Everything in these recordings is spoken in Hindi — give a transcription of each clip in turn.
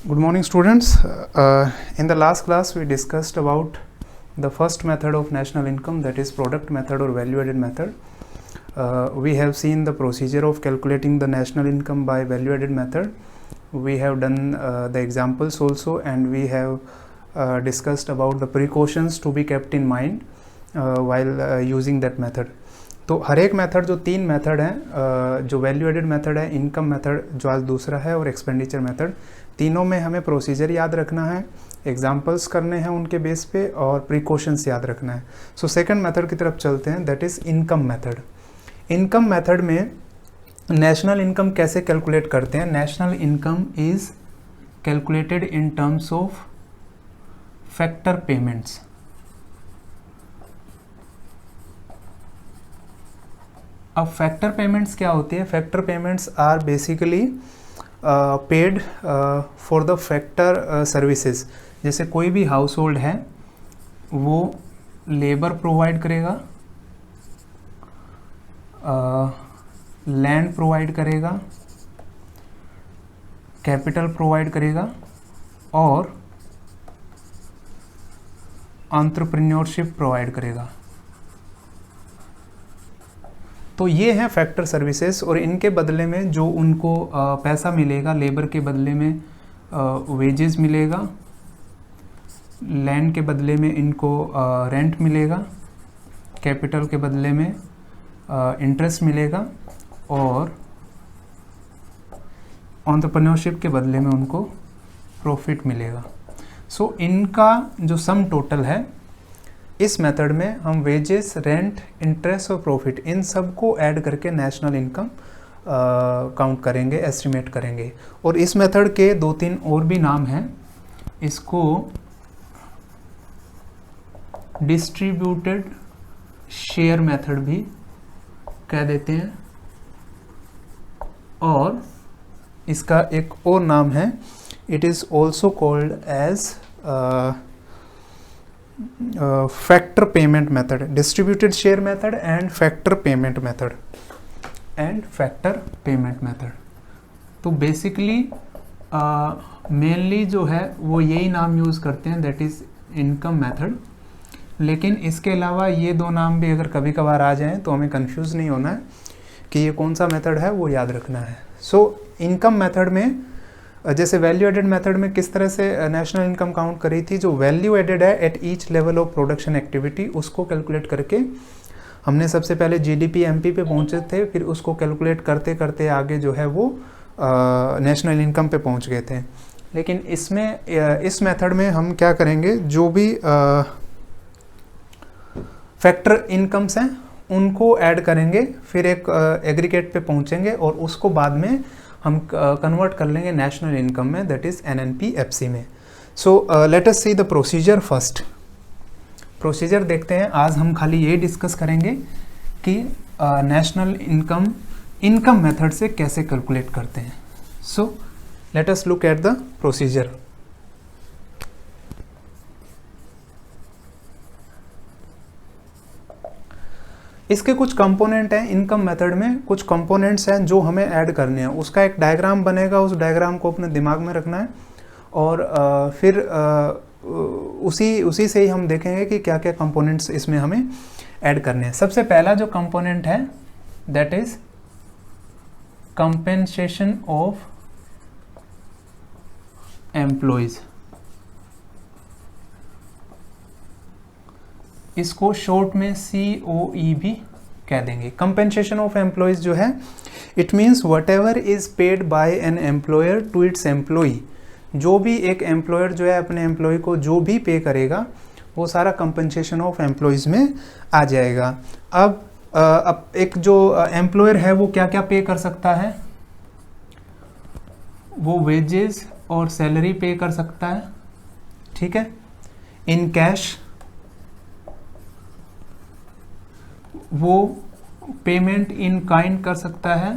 Good morning, students. In the last class, we discussed about the first method of national income, that is product method or value-added method. We have seen the procedure of calculating the national income by value-added method. We have done the examples also, and we have discussed about the precautions to be kept in mind while using that method. तो हर एक मेथड जो तीन मेथड हैं, जो वैल्यू एडेड मेथड है, इनकम मेथड जो आज दूसरा है, और एक्सपेंडिचर मेथड, तीनों में हमें प्रोसीजर याद रखना है, एग्जांपल्स करने हैं उनके बेस पे, और प्रिकॉशंस याद रखना है. सो सेकंड मेथड की तरफ चलते हैं, that is income method. Income method में नेशनल इनकम कैसे कैलकुलेट करते हैं? National income is calculated in terms of factor payments. अब फैक्टर पेमेंट्स क्या होती है? Factor payments are basically paid for the factor services. जैसे कोई भी हाउस होल्ड है वो लेबर प्रोवाइड करेगा, लैंड प्रोवाइड करेगा, कैपिटल प्रोवाइड करेगा, और एंटरप्रेन्योरशिप प्रोवाइड करेगा. तो ये हैं फैक्टर सर्विसेज, और इनके बदले में जो उनको पैसा मिलेगा, लेबर के बदले में वेजेस मिलेगा, लैंड के बदले में इनको रेंट मिलेगा, कैपिटल के बदले में इंटरेस्ट मिलेगा, और एंटरप्रेन्योरशिप के बदले में उनको प्रॉफिट मिलेगा. सो इनका जो सम टोटल है, इस मेथड में हम वेजेस, रेंट, इंटरेस्ट और प्रॉफिट, इन सब को ऐड करके नेशनल इनकम काउंट करेंगे, एस्टिमेट करेंगे. और इस मेथड के दो तीन और भी नाम हैं. इसको डिस्ट्रीब्यूटेड शेयर मेथड भी कह देते हैं, और इसका एक और नाम है, it is also called age factor payment method. Distributed share method and factor payment method, तो बेसिकली मेनली जो है वो यही नाम यूज़ करते हैं, दैट इज़ इनकम मेथड. लेकिन इसके अलावा ये दो नाम भी अगर कभी कभार आ जाएं तो हमें कंफ्यूज नहीं होना है कि ये कौन सा मेथड है, वो याद रखना है. सो इनकम मेथड में, जैसे वैल्यू एडेड मेथड में किस तरह से नेशनल इनकम काउंट करी थी, जो वैल्यू एडेड है at each level of production activity, उसको कैलकुलेट करके हमने सबसे पहले जीडीपी एमपी पे पहुंचे थे, फिर उसको कैलकुलेट करते करते आगे जो है वो नेशनल इनकम पे पहुंच गए थे. लेकिन इसमें इस मेथड में हम क्या करेंगे, जो भी फैक्टर इनकम्स हैं उनको ऐड करेंगे, फिर एक एग्रीगेट पे पहुंचेंगे, और उसको बाद में हम कन्वर्ट कर लेंगे नेशनल इनकम में, दैट इज़ एनएनपी-एफसी में. So let us see the procedure first. Procedure देखते हैं. आज हम खाली ये डिस्कस करेंगे कि नेशनल इनकम मेथड से कैसे कैलकुलेट करते हैं. So let us look at the procedure. इसके कुछ कंपोनेंट हैं. इनकम मेथड में कुछ कंपोनेंट्स हैं जो हमें ऐड करने हैं. उसका एक डायग्राम बनेगा, उस डायग्राम को अपने दिमाग में रखना है, और फिर उसी से ही हम देखेंगे कि क्या क्या कंपोनेंट्स इसमें हमें ऐड करने हैं. सबसे पहला जो कंपोनेंट है, that is compensation of employees. इसको शॉर्ट में COE भी कह देंगे. कंपेंसेशन ऑफ एम्प्लॉयज जो है, it means whatever is paid by an employer to its employee. जो भी एक एम्प्लॉयर जो है अपने एम्प्लॉय को जो भी पे करेगा, वो सारा कंपेंसेशन ऑफ एम्प्लॉयज में आ जाएगा. अब एक जो एम्प्लॉयर है वो क्या क्या पे कर सकता है? वो वेजेस और सैलरी पे कर सकता है, ठीक है, इन कैश. वो पेमेंट इन काइंड कर सकता है.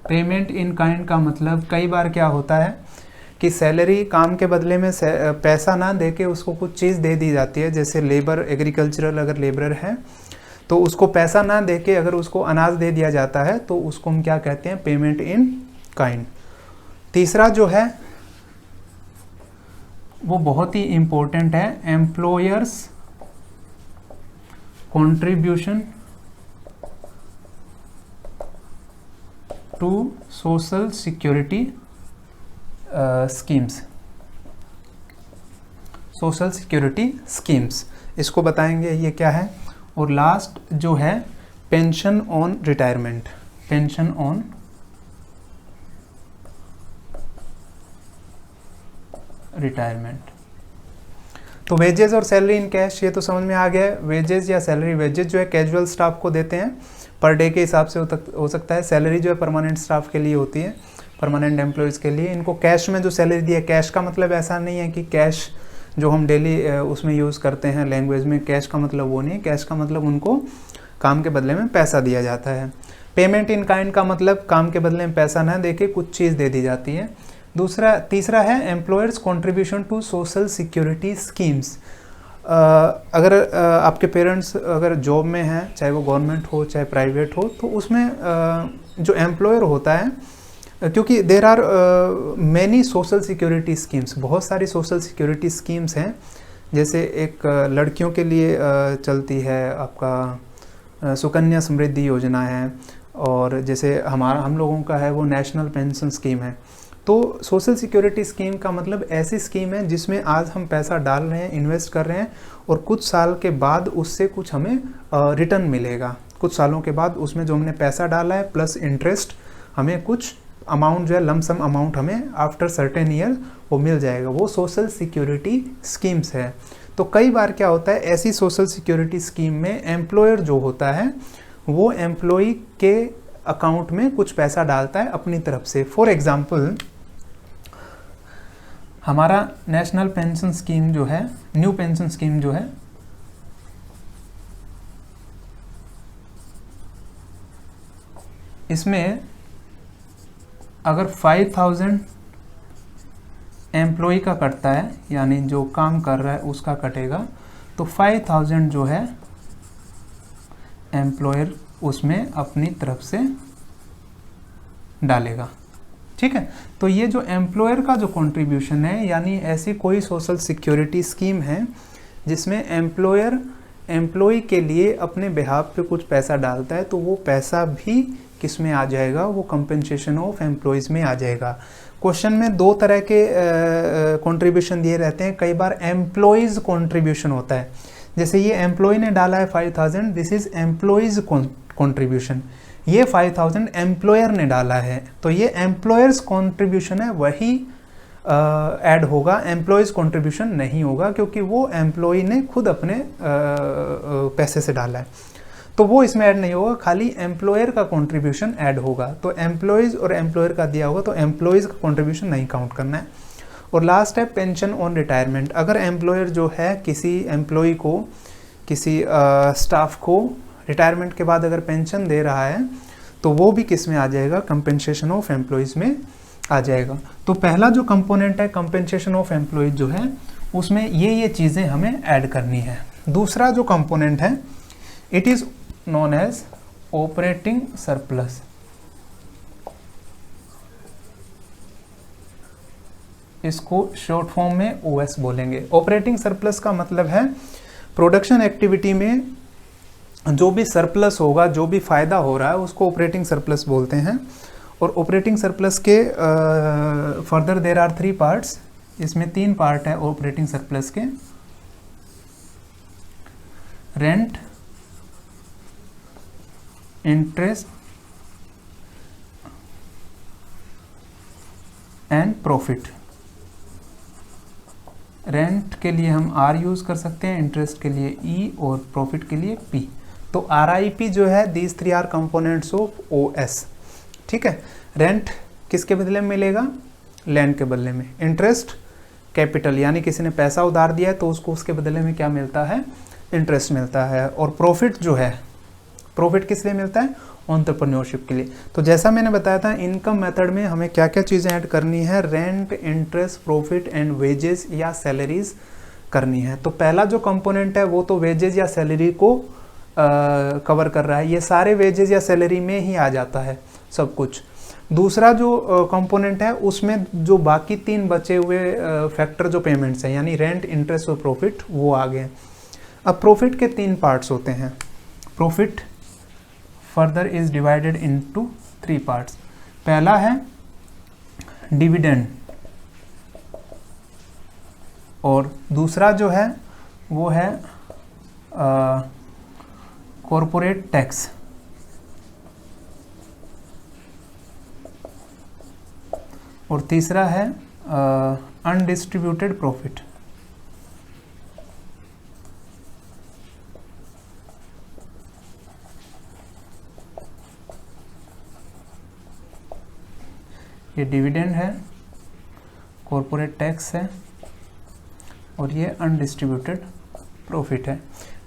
पेमेंट इन काइंड का मतलब कई बार क्या होता है कि सैलरी काम के बदले में पैसा ना दे के उसको कुछ चीज़ दे दी जाती है. जैसे लेबर, एग्रीकल्चरल अगर लेबरर है तो उसको पैसा ना दे के अगर उसको अनाज दे दिया जाता है तो उसको हम क्या कहते हैं? Payment in kind. तीसरा जो है वो बहुत ही इम्पोर्टेंट है, employers contribution to social security schemes, social security schemes, इसको बताएंगे ये क्या है। और लास्ट जो है pension on retirement, pension on retirement. तो वेजेस और सैलरी इन कैश ये तो समझ में आ गया है। वेजेस या सैलरी, वेजेस जो है कैजुअल स्टाफ को देते हैं पर डे के हिसाब से हो सकता है। सैलरी जो है परमानेंट स्टाफ के लिए होती है, परमानेंट एम्प्लॉयज़ के लिए। इनको कैश में जो सैलरी दी है, कैश का मतलब ऐसा नहीं है कि कैश जो हम डेली उसमें यूज़ करते हैं लैंग्वेज में, कैश का मतलब वो नहीं है। कैश का मतलब उनको काम के बदले में पैसा दिया जाता है। पेमेंट इन काइंड का मतलब काम के बदले में पैसा ना दे के कुछ चीज़ दे दी जाती है। तीसरा है employers contribution to social security schemes. अगर आपके पेरेंट्स अगर जॉब में हैं, चाहे वो गवर्नमेंट हो चाहे प्राइवेट हो, तो उसमें जो एम्प्लॉयर होता है, क्योंकि there are many social security schemes, बहुत सारी सोशल सिक्योरिटी स्कीम्स हैं। जैसे एक लड़कियों के लिए चलती है आपका सुकन्या समृद्धि योजना है, और जैसे हम लोगों का है वो नेशनल पेंशन स्कीम है। तो सोशल सिक्योरिटी स्कीम का मतलब ऐसी स्कीम है जिसमें आज हम पैसा डाल रहे हैं, इन्वेस्ट कर रहे हैं, और कुछ साल के बाद उससे कुछ हमें रिटर्न मिलेगा। कुछ सालों के बाद उसमें जो हमने पैसा डाला है प्लस इंटरेस्ट, हमें कुछ अमाउंट जो है लमसम अमाउंट हमें आफ्टर सर्टेन ईयर वो मिल जाएगा। वो सोशल सिक्योरिटी स्कीम्स है। तो कई बार क्या होता है, ऐसी सोशल सिक्योरिटी स्कीम में एम्प्लॉयर जो होता है वो एम्प्लॉई के अकाउंट में कुछ पैसा डालता है अपनी तरफ से। फॉर एग्जाम्पल, हमारा नेशनल पेंशन स्कीम जो है, न्यू पेंशन स्कीम जो है, इसमें अगर 5000 एम्प्लॉई का कटता है, यानी जो काम कर रहा है उसका कटेगा, तो 5000 जो है एम्प्लॉयर उसमें अपनी तरफ से डालेगा। ठीक है, तो ये जो एम्प्लॉयर का जो कंट्रीब्यूशन है, यानी ऐसी कोई सोशल सिक्योरिटी स्कीम है जिसमें एम्प्लॉयर एम्प्लॉय के लिए अपने बिहाफ पे कुछ पैसा डालता है, तो वो पैसा भी किस में आ जाएगा, वो कंपेंसेशन ऑफ एम्प्लॉयज़ में आ जाएगा। क्वेश्चन में दो तरह के कंट्रीब्यूशन दिए रहते हैं। कई बार एम्प्लॉयज़ कंट्रीब्यूशन होता है, जैसे ये एम्प्लॉय ने डाला है 5000, दिस इज एम्प्लॉयज़ कंट्रीब्यूशन। ये 5000 एम्प्लॉयर ने डाला है, तो ये एम्प्लॉयर्स कंट्रीब्यूशन है, वही ऐड होगा, एम्प्लॉयज़ कंट्रीब्यूशन नहीं होगा, क्योंकि वो एम्प्लॉय ने खुद अपने पैसे से डाला है, तो वो इसमें ऐड नहीं होगा। खाली एम्प्लॉयर का कंट्रीब्यूशन ऐड होगा। तो एम्प्लॉयज़ और एम्प्लॉयर का दिया होगा, तो एम्प्लॉयज़ का कंट्रीब्यूशन नहीं काउंट करना है। और लास्ट है पेंशन ऑन रिटायरमेंट। अगर एम्प्लॉयर जो है किसी एम्प्लॉय को, किसी स्टाफ को रिटायरमेंट के बाद अगर पेंशन दे रहा है, तो वो भी किस में आ जाएगा, कंपेंसेशन ऑफ एम्प्लॉयज़ में आ जाएगा। तो पहला जो कंपोनेंट है कंपेंसेशन ऑफ एम्प्लॉयज़ जो है, उसमें ये चीज़ें हमें ऐड करनी है। दूसरा जो कंपोनेंट है, it is known as operating surplus. इसको शॉर्ट फॉर्म में ओएस बोलेंगे। ऑपरेटिंग सरप्लस का मतलब है प्रोडक्शन एक्टिविटी में जो भी सरप्लस होगा, जो भी फायदा हो रहा है, उसको ऑपरेटिंग सरप्लस बोलते हैं। और ऑपरेटिंग सरप्लस के फर्दर देर आर 3 पार्ट्स। इसमें 3 पार्ट है ऑपरेटिंग सरप्लस के। Rent, interest and profit. Rent के लिए हम आर यूज़ कर सकते हैं, इंटरेस्ट के लिए ई, और प्रॉफिट के लिए पी। तो RIP जो है, these 3 are components of OS। ठीक है, रेंट किसके बदले में मिलेगा, लैंड के बदले में। इंटरेस्ट कैपिटल, यानी किसी ने पैसा उधार दिया है तो उसको उसके बदले में क्या मिलता है, इंटरेस्ट मिलता है। और प्रॉफिट जो है, प्रॉफिट किस लिए मिलता है, एंटरप्रेन्योरशिप के लिए। तो जैसा मैंने बताया था, इनकम मेथड में हमें क्या क्या चीज़ें ऐड करनी है, rent, interest, profit and wages या सैलरीज करनी है। तो पहला जो कंपोनेंट है वो तो वेजेस या सैलरी को कवर कर रहा है। ये सारे वेजेस या सैलरी में ही आ जाता है सब कुछ। दूसरा जो कंपोनेंट है उसमें जो बाकी 3 बचे हुए फैक्टर जो पेमेंट्स हैं यानी रेंट, इंटरेस्ट और प्रॉफिट वो आ गए। अब प्रॉफिट के 3 पार्ट्स होते हैं। Profit further is divided into 3 parts. पहला है डिविडेंड और दूसरा जो है वो है कॉरपोरेट टैक्स और तीसरा है अनडिस्ट्रीब्यूटेड प्रॉफिट। ये डिविडेंड है, कॉरपोरेट टैक्स है और ये अनडिस्ट्रीब्यूटेड प्रॉफिट है।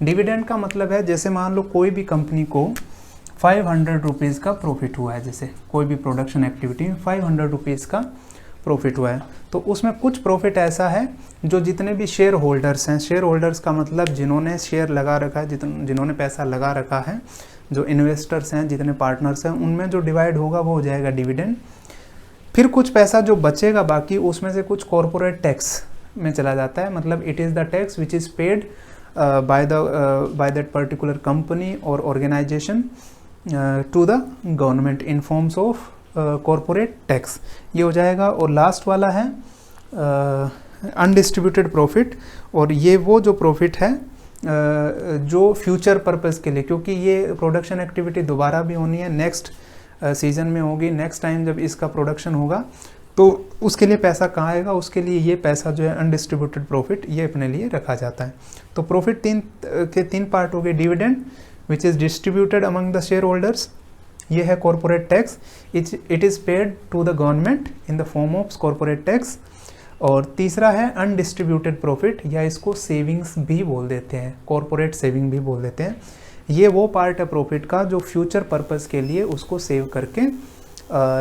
डिविडेंड का मतलब है जैसे मान लो कोई भी कंपनी को 500 रुपीज़ का प्रॉफिट हुआ है, जैसे कोई भी प्रोडक्शन एक्टिविटी में 500 रुपीज़ का प्रॉफिट हुआ है, तो उसमें कुछ प्रॉफिट ऐसा है जो जितने भी शेयर होल्डर्स हैं, शेयर होल्डर्स का मतलब जिन्होंने शेयर लगा रखा है, जिन्होंने पैसा लगा रखा है, जो इन्वेस्टर्स हैं, जितने पार्टनर्स हैं, उनमें जो डिवाइड होगा वो हो जाएगा डिविडेंड। फिर कुछ पैसा जो बचेगा बाकी उसमें से कुछ कॉरपोरेट टैक्स में चला जाता है, मतलब it is the tax which is paid by that particular company और organisation to the government in forms of corporate tax, ये हो जाएगा। और लास्ट वाला है अनडिस्ट्रीब्यूटेड प्रॉफिट, और ये वो जो प्रॉफिट है जो फ्यूचर पर्पस के लिए, क्योंकि ये प्रोडक्शन एक्टिविटी दोबारा भी होनी है, नेक्स्ट सीजन में होगी, नेक्स्ट टाइम जब इसका प्रोडक्शन होगा तो उसके लिए पैसा कहाँ आएगा, उसके लिए ये पैसा जो है अनडिस्ट्रीब्यूटेड प्रॉफिट ये अपने लिए रखा जाता है। तो प्रॉफिट तीन पार्ट हो गए। Dividend which is distributed among the shareholders, ये है corporate tax, it is paid to the government in the form of corporate tax. और तीसरा है अनडिस्ट्रीब्यूटेड प्रॉफिट, या इसको सेविंग्स भी बोल देते हैं, कॉरपोरेट सेविंग भी बोल देते हैं। ये वो पार्ट है प्रॉफिट का जो फ्यूचर पर्पस के लिए उसको सेव करके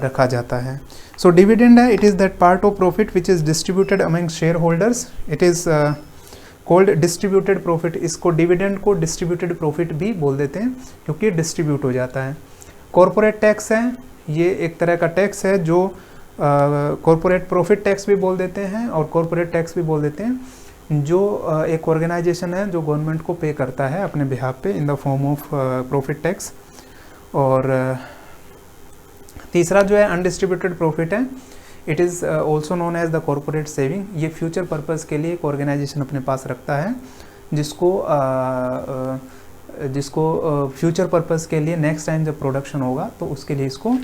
रखा जाता है। सो डिविडेंड है, it is that part of profit which is distributed among share holders, it is called distributed profit. इसको डिविडेंड को डिस्ट्रीब्यूटेड प्रॉफिट भी बोल देते हैं क्योंकि डिस्ट्रीब्यूट हो जाता है। कॉरपोरेट टैक्स है, ये एक तरह का टैक्स है जो कॉरपोरेट प्रॉफिट टैक्स भी बोल देते हैं और कॉरपोरेट टैक्स भी बोल देते हैं, जो एक ऑर्गेनाइजेशन है जो गवर्नमेंट को पे करता है अपने बिहाफ पे in the form of profit tax. और तीसरा जो है अनडिस्ट्रीब्यूटेड प्रॉफिट है, it is also known as the corporate saving. ये फ्यूचर पर्पस के लिए एक ऑर्गेनाइजेशन अपने पास रखता है जिसको फ्यूचर पर्पस के लिए नेक्स्ट टाइम जब प्रोडक्शन होगा तो उसके लिए इसको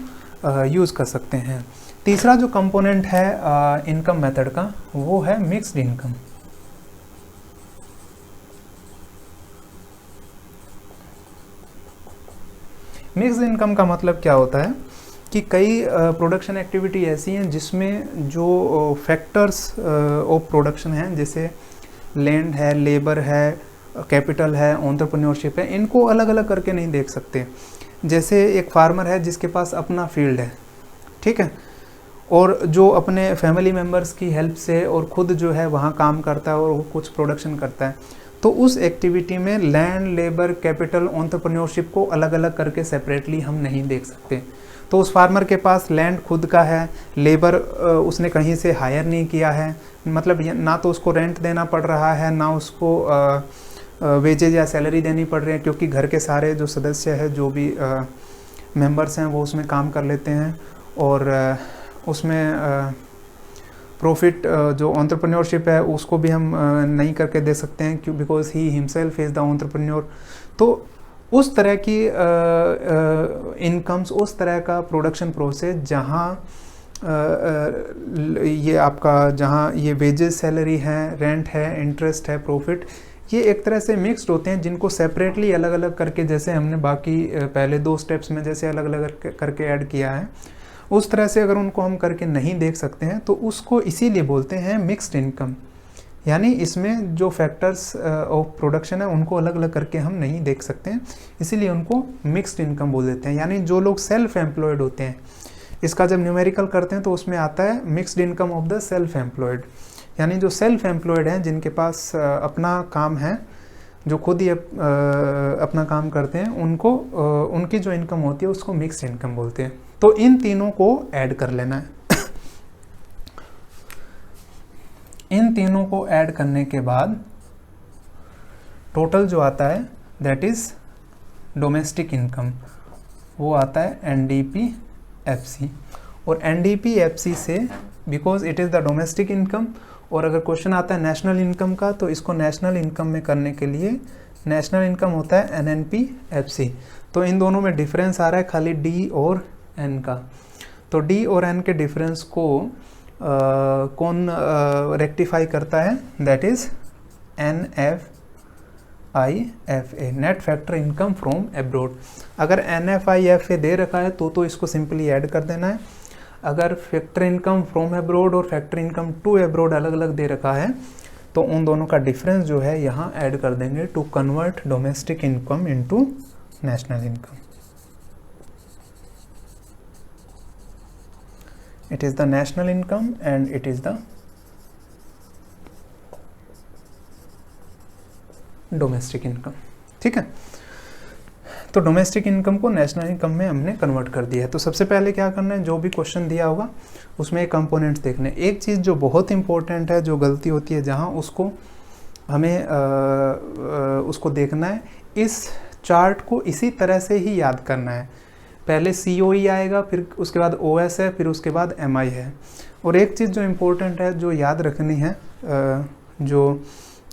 यूज़ कर सकते हैं। तीसरा जो कंपोनेंट है इनकम मेथड का वो है मिक्स्ड इनकम। मिक्स्ड इनकम का मतलब क्या होता है कि कई प्रोडक्शन एक्टिविटी ऐसी हैं जिसमें जो फैक्टर्स ऑफ प्रोडक्शन हैं, जैसे लैंड है, लेबर है, कैपिटल है, एंटरप्रेन्योरशिप है, इनको अलग अलग करके नहीं देख सकते। जैसे एक फार्मर है जिसके पास अपना फील्ड है, ठीक है, और जो अपने फैमिली मेम्बर्स की हेल्प से और खुद जो है वहाँ काम करता है और कुछ प्रोडक्शन करता है, तो उस एक्टिविटी में लैंड, लेबर, कैपिटल, एंटरप्रेन्योरशिप को अलग अलग करके सेपरेटली हम नहीं देख सकते। तो उस फार्मर के पास लैंड खुद का है, लेबर उसने कहीं से हायर नहीं किया है, मतलब ना तो उसको रेंट देना पड़ रहा है, ना उसको वेजेज या सैलरी देनी पड़ रही है, क्योंकि घर के सारे जो सदस्य हैं, जो भी मेंबर्स हैं, वो उसमें काम कर लेते हैं। और उसमें प्रॉफिट जो एंटरप्रेन्योरशिप है उसको भी हम नहीं करके दे सकते हैं, क्यों, because he himself is the entrepreneur. तो उस तरह की इनकम्स, उस तरह का प्रोडक्शन प्रोसेस जहाँ ये आपका, जहाँ ये वेजेस, सैलरी है, रेंट है, इंटरेस्ट है, प्रॉफिट, ये एक तरह से मिक्स्ड होते हैं, जिनको सेपरेटली अलग अलग करके, जैसे हमने बाकी पहले 2 स्टेप्स में जैसे अलग अलग करके ऐड किया है, उस तरह से अगर उनको हम करके नहीं देख सकते हैं तो उसको इसीलिए बोलते हैं मिक्स्ड इनकम। यानी इसमें जो फैक्टर्स ऑफ प्रोडक्शन है उनको अलग अलग करके हम नहीं देख सकते हैं, इसीलिए उनको मिक्स्ड इनकम बोल देते हैं। यानी जो लोग सेल्फ एम्प्लॉयड होते हैं, इसका जब न्यूमेरिकल करते हैं तो उसमें आता है mixed income of the self employed. यानी जो सेल्फ एम्प्लॉयड हैं, जिनके पास अपना काम है, जो खुद ही अपना काम करते हैं, उनको उनकी जो इनकम होती है उसको मिक्स्ड इनकम बोलते हैं। तो इन तीनों को ऐड कर लेना है। इन तीनों को ऐड करने के बाद टोटल जो आता है दैट इज डोमेस्टिक इनकम, वो आता है NDP-FC। और NDP-FC से because it is the domestic income, और अगर क्वेश्चन आता है नेशनल इनकम का तो इसको नेशनल इनकम में करने के लिए नेशनल इनकम होता है NNP-FC। तो इन दोनों में डिफरेंस आ रहा है खाली D और N का। तो D और N के डिफरेंस को कौन रेक्टिफाई करता है, that is NFIFA, net factor income from abroad. अगर NFIFA दे रखा है तो इसको सिंपली ऐड कर देना है। अगर फैक्टर इनकम फ्रॉम एब्रोड और फैक्टर इनकम टू एब्रोड अलग अलग दे रखा है तो उन दोनों का डिफरेंस जो है यहाँ ऐड कर देंगे to convert domestic income into national income. It is the national income and it is the domestic income। ठीक है, तो डोमेस्टिक इनकम को नेशनल इनकम में हमने कन्वर्ट कर दिया है। तो सबसे पहले क्या करना है, जो भी क्वेश्चन दिया होगा उसमें एक कंपोनेंट्स देखने। एक चीज़ जो बहुत इंपॉर्टेंट है, जो गलती होती है जहाँ उसको हमें उसको देखना है, इस चार्ट को इसी तरह से ही याद करना है। पहले COE आएगा, फिर उसके बाद OS है, फिर उसके बाद MI है। और एक चीज़ जो इम्पोर्टेंट है, जो याद रखनी है, जो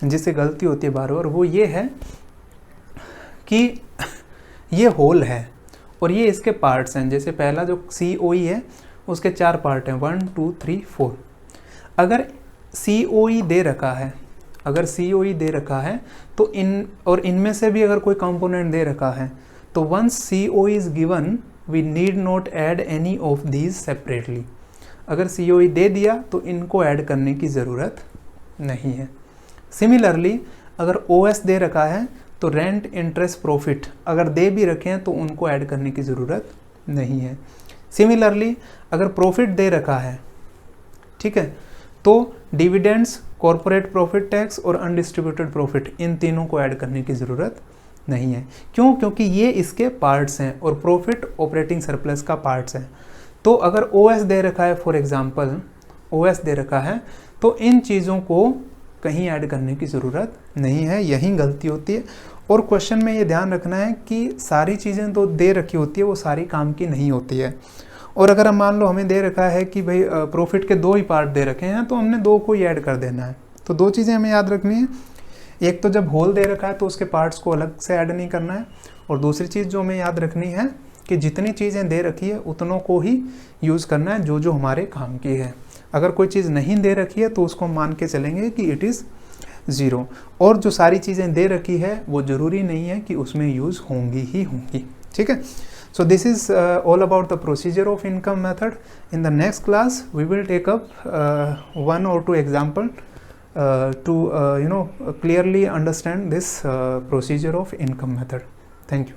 जिससे गलती होती है बार बार, वो ये है कि ये होल है और ये इसके पार्ट्स हैं। जैसे पहला जो COE है उसके 4 पार्ट हैं, 1 2 3 4। अगर COE दे रखा है, अगर COE दे रखा है तो इनमें से भी अगर कोई कंपोनेंट दे रखा है तो once COE is given we need not add any of these separately। अगर COE दे दिया तो इनको ऐड करने की ज़रूरत नहीं है। सिमिलरली अगर OS दे रखा है तो रेंट इंटरेस्ट प्रॉफिट अगर दे भी रखे हैं तो उनको ऐड करने की ज़रूरत नहीं है। सिमिलरली अगर प्रॉफिट दे रखा है, ठीक है, तो डिविडेंड्स, कॉरपोरेट प्रॉफिट टैक्स और अनडिस्ट्रीब्यूटेड प्रॉफिट, इन तीनों को ऐड करने की ज़रूरत नहीं है। क्यों? क्योंकि ये इसके पार्ट्स हैं और प्रॉफिट ऑपरेटिंग सरप्लस का पार्ट्स है। तो अगर OS दे रखा है, फॉर एग्जांपल OS दे रखा है, तो इन चीज़ों को कहीं ऐड करने की ज़रूरत नहीं है। यही गलती होती है। और क्वेश्चन में ये ध्यान रखना है कि सारी चीज़ें तो दे रखी होती है, वो सारी काम की नहीं होती है। और अगर हम मान लो हमें दे रखा है कि भाई प्रॉफिट के 2 ही पार्ट दे रखे हैं, तो हमने 2 को ही ऐड कर देना है। तो 2 चीज़ें हमें याद रखनी है। एक तो जब होल दे रखा है तो उसके पार्ट्स को अलग से ऐड नहीं करना है। और दूसरी चीज़ जो हमें याद रखनी है कि जितनी चीज़ें दे रखी है उतनों को ही यूज़ करना है, जो जो हमारे काम की है। अगर कोई चीज़ नहीं दे रखी है तो उसको मान के चलेंगे कि इट इज़ 0। और जो सारी चीज़ें दे रखी है वो ज़रूरी नहीं है कि उसमें यूज़ होंगी ही होंगी। ठीक है, so this is all about the procedure of income method. In the next class we will take up 1 or 2 example to clearly understand this procedure of income method. Thank you.